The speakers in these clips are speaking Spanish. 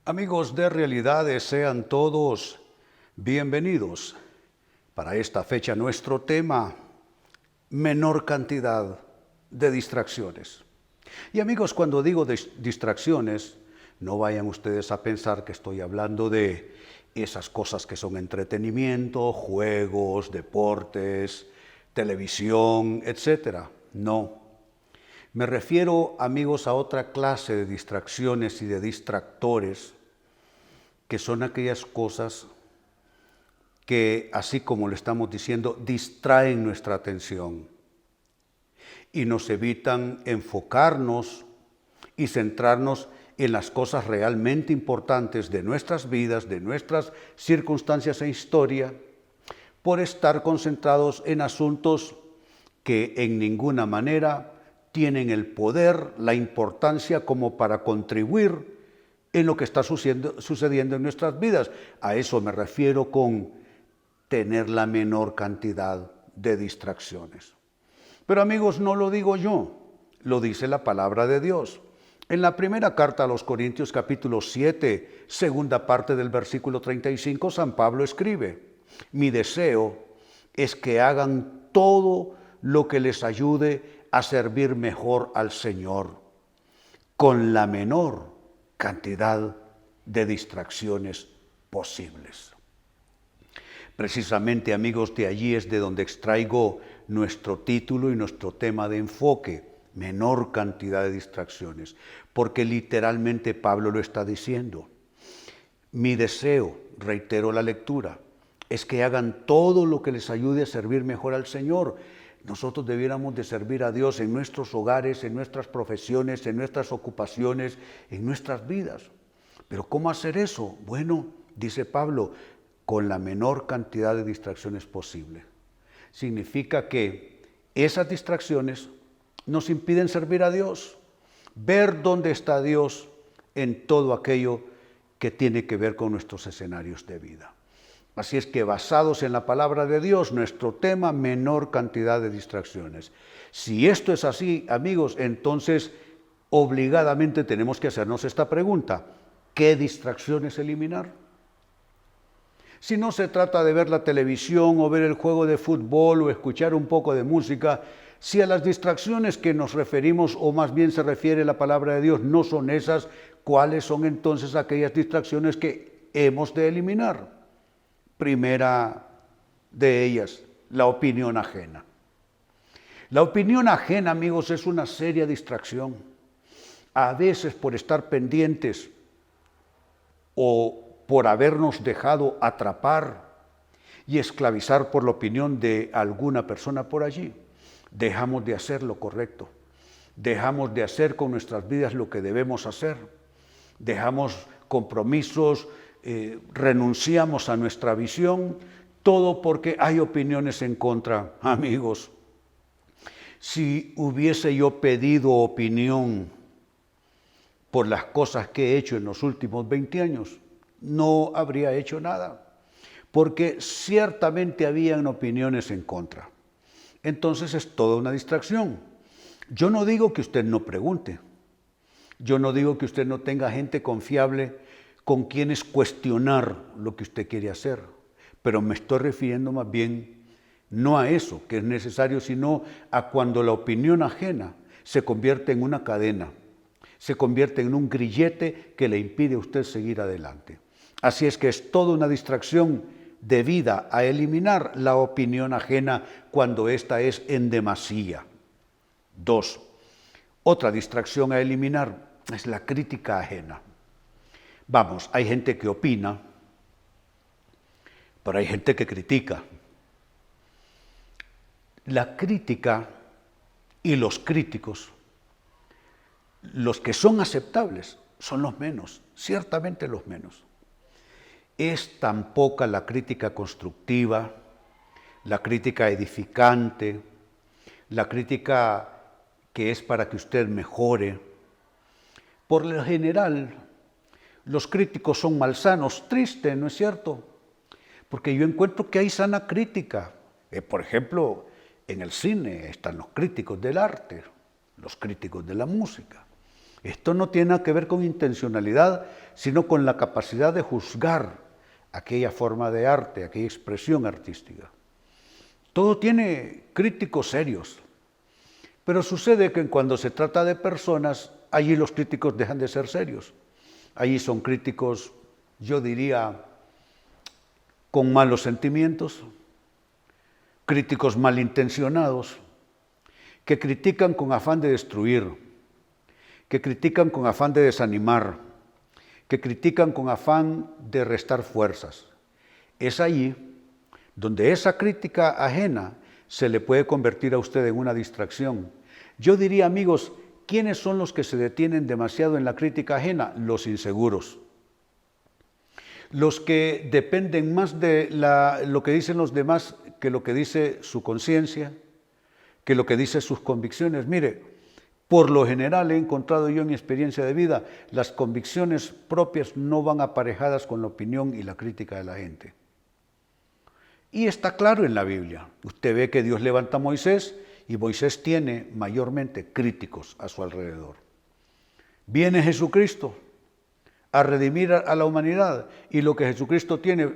Amigos de Realidades, sean todos bienvenidos. Para esta fecha nuestro tema, menor cantidad de distracciones. Y amigos, cuando digo distracciones, no vayan ustedes a pensar que estoy hablando de esas cosas que son entretenimiento, juegos, deportes, televisión, etcétera. No. Me refiero, amigos, a otra clase de distracciones y de distractores, que son aquellas cosas que, así como le estamos diciendo, distraen nuestra atención y nos evitan enfocarnos y centrarnos en las cosas realmente importantes de nuestras vidas, de nuestras circunstancias e historia, por estar concentrados en asuntos que en ninguna manera tienen el poder, la importancia como para contribuir en lo que está sucediendo en nuestras vidas. A eso me refiero con tener la menor cantidad de distracciones. Pero amigos, no lo digo yo, lo dice la palabra de Dios. En la primera carta a los Corintios capítulo 7, segunda parte del versículo 35, San Pablo escribe: mi deseo es que hagan todo lo que les ayude a servir mejor al Señor, con la menor cantidad de distracciones posibles. Precisamente, amigos, de allí es de donde extraigo nuestro título y nuestro tema de enfoque, menor cantidad de distracciones, porque literalmente Pablo lo está diciendo. Mi deseo, reitero la lectura, es que hagan todo lo que les ayude a servir mejor al Señor. Nosotros debiéramos de servir a Dios en nuestros hogares, en nuestras profesiones, en nuestras ocupaciones, en nuestras vidas. Pero ¿cómo hacer eso? Bueno, dice Pablo, con la menor cantidad de distracciones posible. Significa que esas distracciones nos impiden servir a Dios, ver dónde está Dios en todo aquello que tiene que ver con nuestros escenarios de vida. Así es que, basados en la palabra de Dios, nuestro tema, menor cantidad de distracciones. Si esto es así, amigos, entonces obligadamente tenemos que hacernos esta pregunta: ¿qué distracciones eliminar? Si no se trata de ver la televisión o ver el juego de fútbol o escuchar un poco de música, si a las distracciones que nos referimos, o más bien se refiere la palabra de Dios, no son esas, ¿cuáles son entonces aquellas distracciones que hemos de eliminar? Primera de ellas, la opinión ajena. La opinión ajena, amigos, es una seria distracción. A veces, por estar pendientes o por habernos dejado atrapar y esclavizar por la opinión de alguna persona por allí, dejamos de hacer lo correcto. Dejamos de hacer con nuestras vidas lo que debemos hacer. Dejamos compromisos, renunciamos a nuestra visión, todo porque hay opiniones en contra. Amigos, si hubiese yo pedido opinión por las cosas que he hecho en los últimos 20 años, no habría hecho nada, porque ciertamente habían opiniones en contra. Entonces es toda una distracción. Yo no digo que usted no pregunte, yo no digo que usted no tenga gente confiable con quienes cuestionar lo que usted quiere hacer, pero me estoy refiriendo más bien no a eso que es necesario, sino a cuando la opinión ajena se convierte en una cadena, se convierte en un grillete que le impide a usted seguir adelante. Así es que es toda una distracción debida a eliminar la opinión ajena cuando ésta es en demasía. 2. Otra distracción a eliminar es la crítica ajena. Vamos, hay gente que opina, pero hay gente que critica. La crítica y los críticos, los que son aceptables, son los menos, ciertamente los menos. Es tan poca la crítica constructiva, la crítica edificante, la crítica que es para que usted mejore. Por lo general, los críticos son malsanos, triste, ¿no es cierto? Porque yo encuentro que hay sana crítica. Por ejemplo, en el cine están los críticos del arte, los críticos de la música. Esto no tiene nada que ver con intencionalidad, sino con la capacidad de juzgar aquella forma de arte, aquella expresión artística. Todo tiene críticos serios, pero sucede que cuando se trata de personas, allí los críticos dejan de ser serios. Allí son críticos, yo diría, con malos sentimientos, críticos malintencionados, que critican con afán de destruir, que critican con afán de desanimar, que critican con afán de restar fuerzas. Es allí donde esa crítica ajena se le puede convertir a usted en una distracción. Yo diría, amigos, ¿quiénes son los que se detienen demasiado en la crítica ajena? Los inseguros. Los que dependen más de lo que dicen los demás que lo que dice su conciencia, que lo que dice sus convicciones. Mire, por lo general he encontrado yo en mi experiencia de vida, las convicciones propias no van aparejadas con la opinión y la crítica de la gente. Y está claro en la Biblia. Usted ve que Dios levanta a Moisés y Moisés tiene mayormente críticos a su alrededor. Viene Jesucristo a redimir a la humanidad y lo que Jesucristo tiene,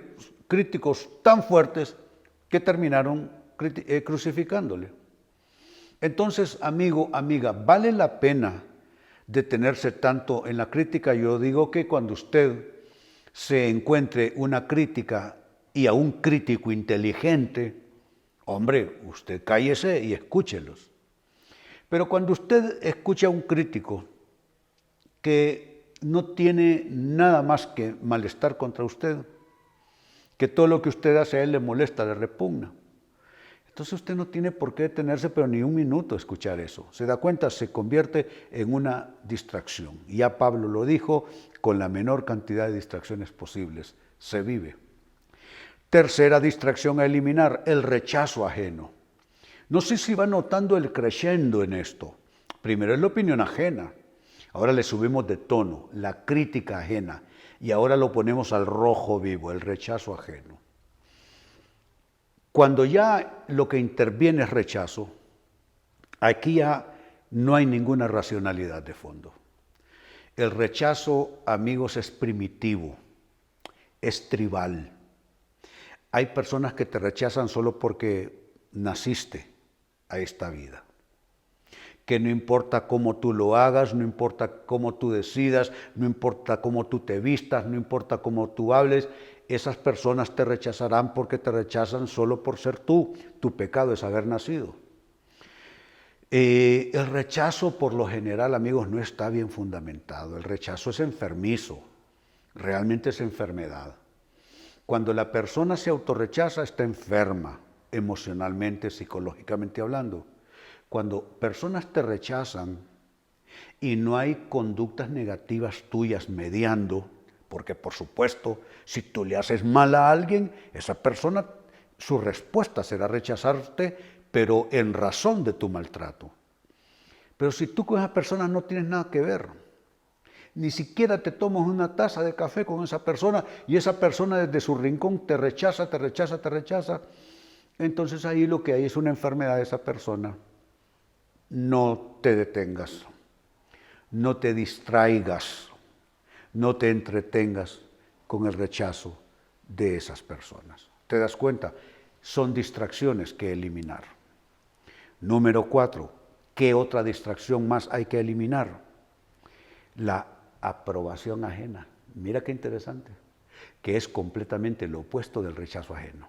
críticos tan fuertes que terminaron crucificándole. Entonces, amigo, amiga, ¿vale la pena detenerse tanto en la crítica? Yo digo que cuando usted se encuentre una crítica y a un crítico inteligente, hombre, usted cállese y escúchelos. Pero cuando usted escucha a un crítico que no tiene nada más que malestar contra usted, que todo lo que usted hace a él le molesta, le repugna, entonces usted no tiene por qué detenerse, pero ni un minuto a escuchar eso. ¿Se da cuenta? Se convierte en una distracción. Y ya Pablo lo dijo, con la menor cantidad de distracciones posibles se vive. Tercera distracción a eliminar, el rechazo ajeno. No sé si va notando el crescendo en esto. Primero es la opinión ajena, ahora le subimos de tono, la crítica ajena, y ahora lo ponemos al rojo vivo, el rechazo ajeno. Cuando ya lo que interviene es rechazo, aquí ya no hay ninguna racionalidad de fondo. El rechazo, amigos, es primitivo, es tribal. Hay personas que te rechazan solo porque naciste a esta vida. Que no importa cómo tú lo hagas, no importa cómo tú decidas, no importa cómo tú te vistas, no importa cómo tú hables, esas personas te rechazarán porque te rechazan solo por ser tú. Tu pecado es haber nacido. El rechazo, por lo general, amigos, no está bien fundamentado. El rechazo es enfermizo, realmente es enfermedad. Cuando la persona se autorrechaza, está enferma, emocionalmente, psicológicamente hablando. Cuando personas te rechazan y no hay conductas negativas tuyas mediando, porque por supuesto, si tú le haces mal a alguien, esa persona, su respuesta será rechazarte, pero en razón de tu maltrato. Pero si tú con esa persona no tienes nada que ver, ni siquiera te tomas una taza de café con esa persona y esa persona desde su rincón te rechaza, entonces ahí lo que hay es una enfermedad de esa persona. No te detengas, no te distraigas, no te entretengas con el rechazo de esas personas. ¿Te das cuenta? Son distracciones que eliminar. Número 4, ¿qué otra distracción más hay que eliminar? La aprobación ajena. Mira qué interesante, que es completamente lo opuesto del rechazo ajeno.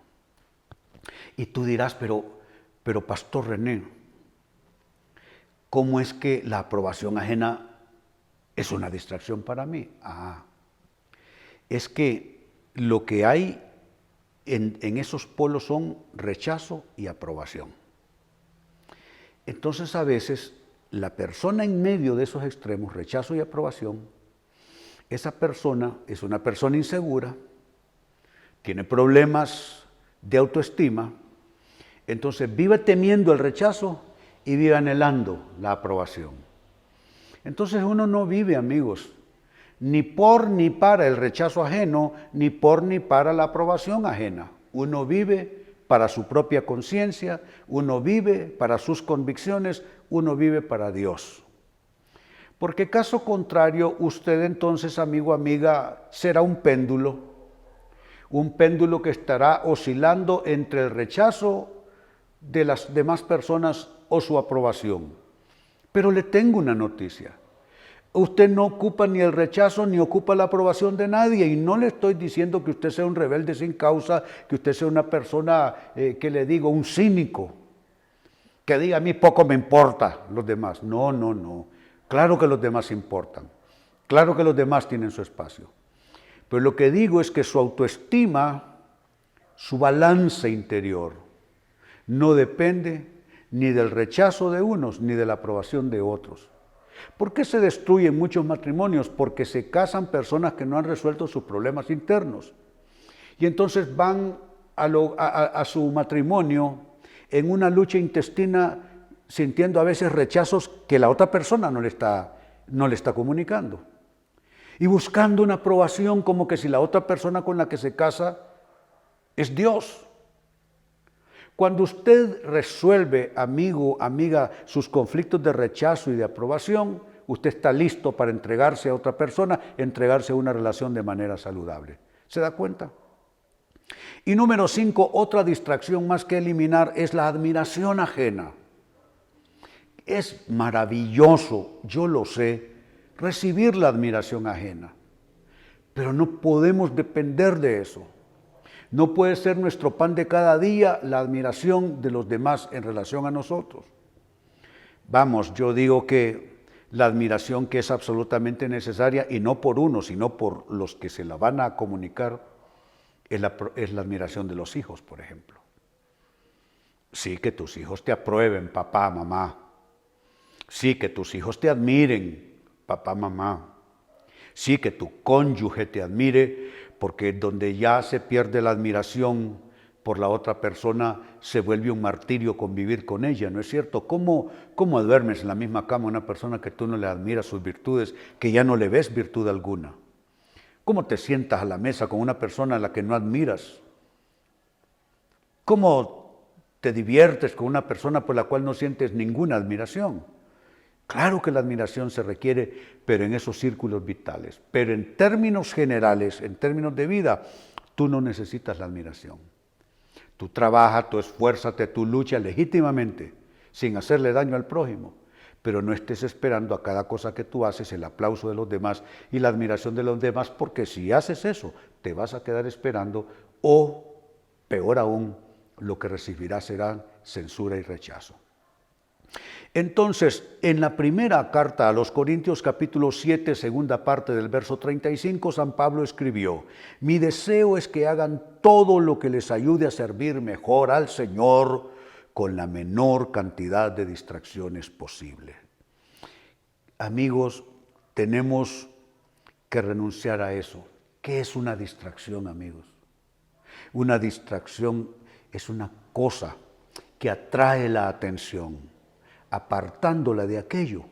Y tú dirás, pero Pastor René, ¿cómo es que la aprobación ajena es una distracción para mí? Es que lo que hay en esos polos son rechazo y aprobación. Entonces a veces la persona en medio de esos extremos, rechazo y aprobación, esa persona es una persona insegura, tiene problemas de autoestima, entonces vive temiendo el rechazo y vive anhelando la aprobación. Entonces uno no vive, amigos, ni por ni para el rechazo ajeno, ni por ni para la aprobación ajena. Uno vive para su propia conciencia, uno vive para sus convicciones, uno vive para Dios. Porque caso contrario, usted entonces, amigo, amiga, será un péndulo que estará oscilando entre el rechazo de las demás personas o su aprobación. Pero le tengo una noticia. Usted no ocupa ni el rechazo ni ocupa la aprobación de nadie, y no le estoy diciendo que usted sea un rebelde sin causa, que usted sea una persona, que le digo, un cínico, que diga a mí poco me importa los demás. No, no, no. Claro que los demás importan. Claro que los demás tienen su espacio. Pero lo que digo es que su autoestima, su balance interior, no depende ni del rechazo de unos ni de la aprobación de otros. ¿Por qué se destruyen muchos matrimonios? Porque se casan personas que no han resuelto sus problemas internos. Y entonces van a su matrimonio en una lucha intestina, sintiendo a veces rechazos que la otra persona no le está comunicando. Y buscando una aprobación como que si la otra persona con la que se casa es Dios. Cuando usted resuelve, amigo, amiga, sus conflictos de rechazo y de aprobación, usted está listo para entregarse a otra persona, entregarse a una relación de manera saludable. ¿Se da cuenta? Y número 5, otra distracción más que eliminar es la admiración ajena. Es maravilloso, yo lo sé, recibir la admiración ajena, pero no podemos depender de eso. No puede ser nuestro pan de cada día la admiración de los demás en relación a nosotros. Vamos, yo digo que la admiración que es absolutamente necesaria, y no por uno, sino por los que se la van a comunicar, es la admiración de los hijos, por ejemplo. Sí, que tus hijos te aprueben, papá, mamá. Sí, que tus hijos te admiren, papá, mamá. Sí, que tu cónyuge te admire, porque donde ya se pierde la admiración por la otra persona, se vuelve un martirio convivir con ella, ¿no es cierto? ¿Cómo duermes en la misma cama una persona que tú no le admiras sus virtudes, que ya no le ves virtud alguna? ¿Cómo te sientas a la mesa con una persona a la que no admiras? ¿Cómo te diviertes con una persona por la cual no sientes ninguna admiración? Claro que la admiración se requiere, pero en esos círculos vitales. Pero en términos generales, en términos de vida, tú no necesitas la admiración. Tú trabajas, tú esfuérzate, tú luchas legítimamente, sin hacerle daño al prójimo. Pero no estés esperando a cada cosa que tú haces el aplauso de los demás y la admiración de los demás, porque si haces eso, te vas a quedar esperando, o, peor aún, lo que recibirás será censura y rechazo. Entonces, en la primera carta a los Corintios, capítulo 7, segunda parte del verso 35, San Pablo escribió: mi deseo es que hagan todo lo que les ayude a servir mejor al Señor con la menor cantidad de distracciones posible. Amigos, tenemos que renunciar a eso. ¿Qué es una distracción, amigos? Una distracción es una cosa que atrae la atención, apartándola de aquello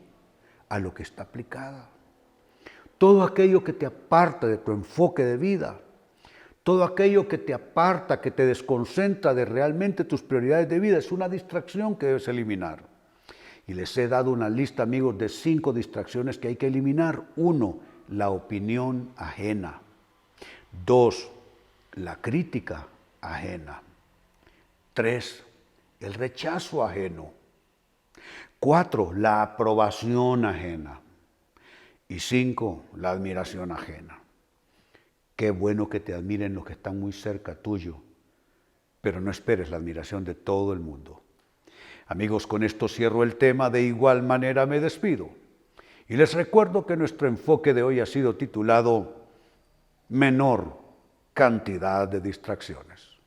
a lo que está aplicada. Todo aquello que te aparta de tu enfoque de vida, todo aquello que te aparta, que te desconcentra de realmente tus prioridades de vida, es una distracción que debes eliminar. Y les he dado una lista, amigos, de 5 distracciones que hay que eliminar. 1, la opinión ajena. 2, la crítica ajena. 3, el rechazo ajeno. 4, la aprobación ajena. Y 5, la admiración ajena. Qué bueno que te admiren los que están muy cerca tuyo, pero no esperes la admiración de todo el mundo. Amigos, con esto cierro el tema, de igual manera me despido. Y les recuerdo que nuestro enfoque de hoy ha sido titulado Menor cantidad de distracciones.